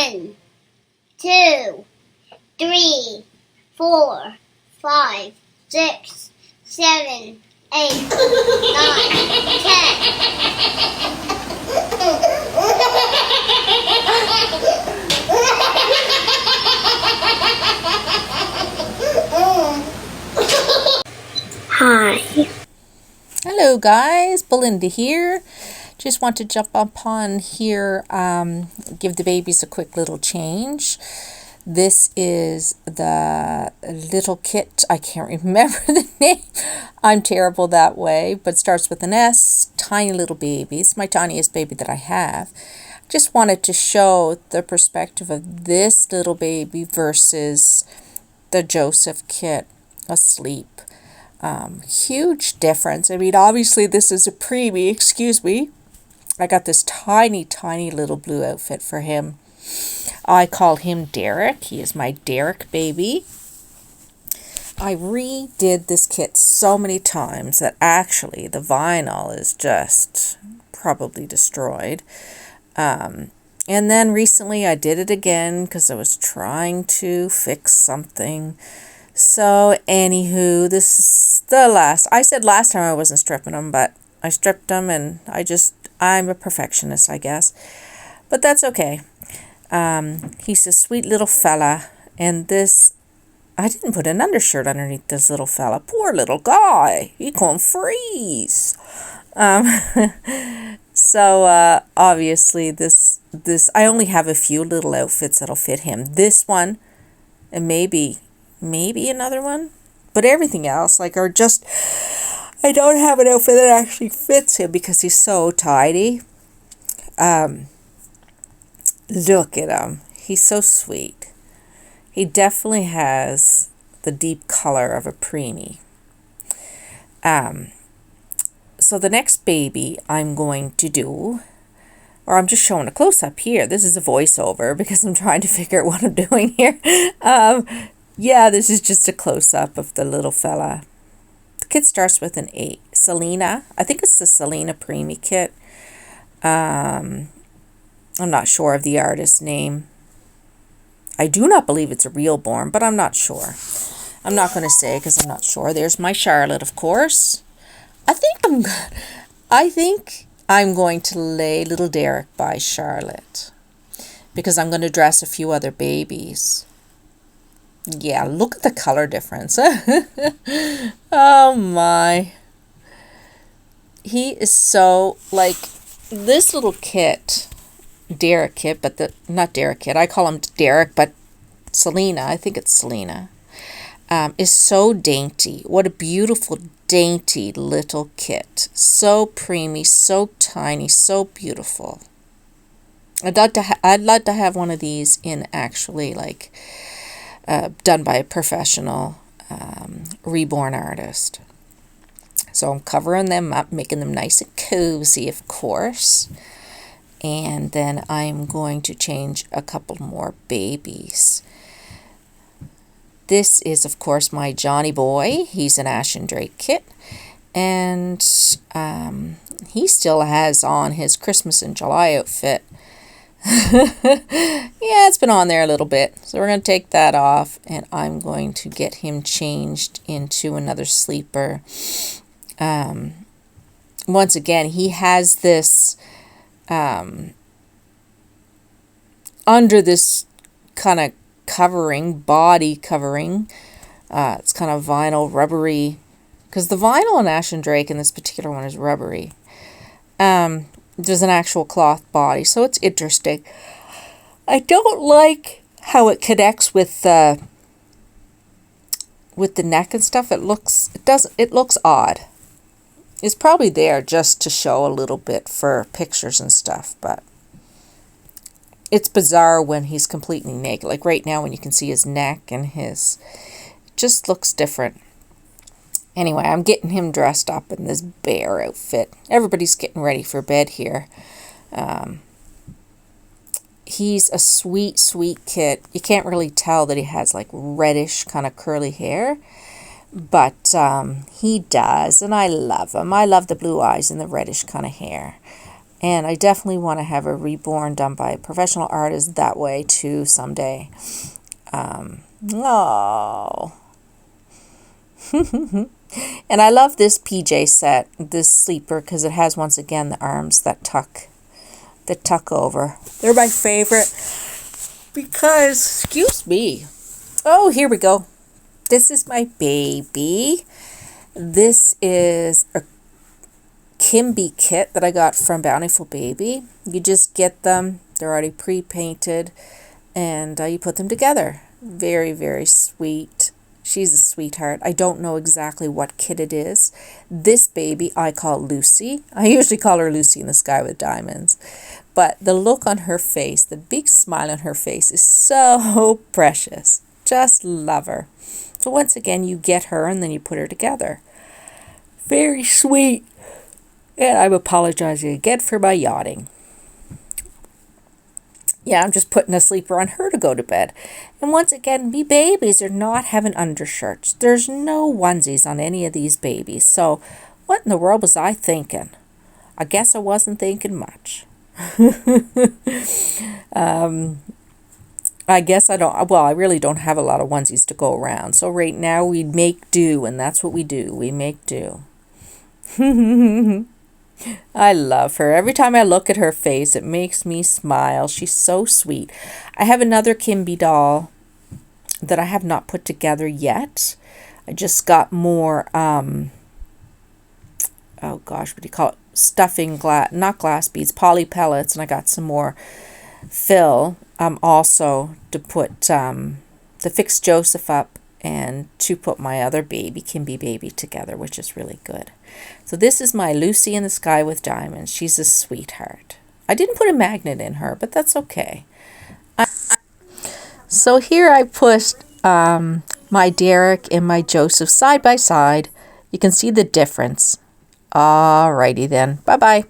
1, 2, 3, 4, 5, 6, 7, 8, 9, 10. Hi. Hello guys, Belinda here. Just want to jump up on here, give the babies a quick little change. This is the little kit. I can't remember the name. I'm terrible that way, but it starts with an S. Tiny little baby. It's my tiniest baby that I have. Just wanted to show the perspective of this little baby versus the Joseph kit asleep. Huge difference. I mean, obviously this is a preemie, excuse me. I got this tiny little blue outfit for him. I call him Derek. He is my Derek baby. I redid this kit so many times that actually the vinyl is just probably destroyed. And then recently I did it again because I was trying to fix something. So anywho, this is the last. I said last time I wasn't stripping them, but I stripped them, and I'm a perfectionist, I guess. But that's okay. He's a sweet little fella, and this, I didn't put an undershirt underneath this little fella. Poor little guy. He can't freeze. So obviously this I only have a few little outfits that'll fit him. This one, and maybe another one, but everything else are just, I don't have an outfit that actually fits him because he's so tidy. Look at him. He's so sweet. He definitely has the deep color of a preemie. So the next baby I'm going to do, or I'm just showing a close-up here. This is a voiceover because I'm trying to figure out what I'm doing here. Yeah, this is just a close-up of the little fella. The kit starts with an A. Selena. I think it's the Selena preemie kit. I'm not sure of the artist's name. I do not believe it's a REBORN, but I'm not sure. I'm not going to say because I'm not sure. There's my Charlotte, of course. I think I'm going to lay little Derek by Charlotte because I'm going to dress a few other babies. Yeah, look at the color difference. Oh my. He is so, this little kit, Derek kit, but not Derek kit. I call him Derek, but Selena, I think it's Selena, is so dainty. What a beautiful, dainty little kit. So preemie, so tiny, so beautiful. I'd like to have one of these in actually done by a professional reborn artist. So I'm covering them up, making them nice and cozy, of course. And then I'm going to change a couple more babies. This is, of course, my Johnny boy. He's an ASHTON Drake kit. And he still has on his Christmas in July outfit. Yeah, it's been on there a little bit. So we're going to take that off. And I'm going to get him changed into another sleeper. Once again, he has this under this kind of body covering. It's kind of vinyl, rubbery, because the vinyl in ASHTON Drake in this particular one is rubbery. There's an actual cloth body, so it's interesting. I don't like how it connects with the neck and stuff. It looks odd. It's probably there just to show a little bit for pictures and stuff, but it's bizarre when he's completely naked. Like right now when you can see his neck and it just looks different. Anyway, I'm getting him dressed up in this bear outfit. Everybody's getting ready for bed here. He's a sweet, sweet kid. You can't really tell that he has reddish kind of curly hair. But he does, and I love him. I love the blue eyes and the reddish kind of hair. And I definitely want to have a reborn done by a professional artist that way too someday. Oh. And I love this PJ set, this sleeper, because it has once again the arms that tuck over. They're my favorite because, excuse me. Oh, here we go. This is my baby. This is a Kimby kit that I got from Bountiful Baby. You just get them. They're already pre-painted, and you put them together. Very, very sweet. She's a sweetheart. I don't know exactly what kit it is. This baby I call Lucy. I usually call her Lucy in the Sky with Diamonds. But the look on her face, the big smile on her face is so precious. Just love her. So once again, you get her and then you put her together. Very sweet. And I'm apologizing again for my yawning. Yeah, I'm just putting a sleeper on her to go to bed. And once again, me babies are not having undershirts. There's no onesies on any of these babies. So what in the world was I thinking? I guess I wasn't thinking much. I guess I really don't have a lot of onesies to go around. So right now we make do, and that's what we do. We make do. I love her. Every time I look at her face, it makes me smile. She's so sweet. I have another Kimby doll that I have not put together yet. I just got more, oh gosh, what do you call it? Stuffing not glass beads, poly pellets, and I got some more fill also to put, to fix Joseph up and to put my other baby, Kimby baby, together, which is really good. So this is my Lucy in the Sky with Diamonds. She's a sweetheart. I didn't put a magnet in her, but that's okay. So here I put my Derek and my Joseph side by side. You can see the difference. Alrighty then. Bye-bye.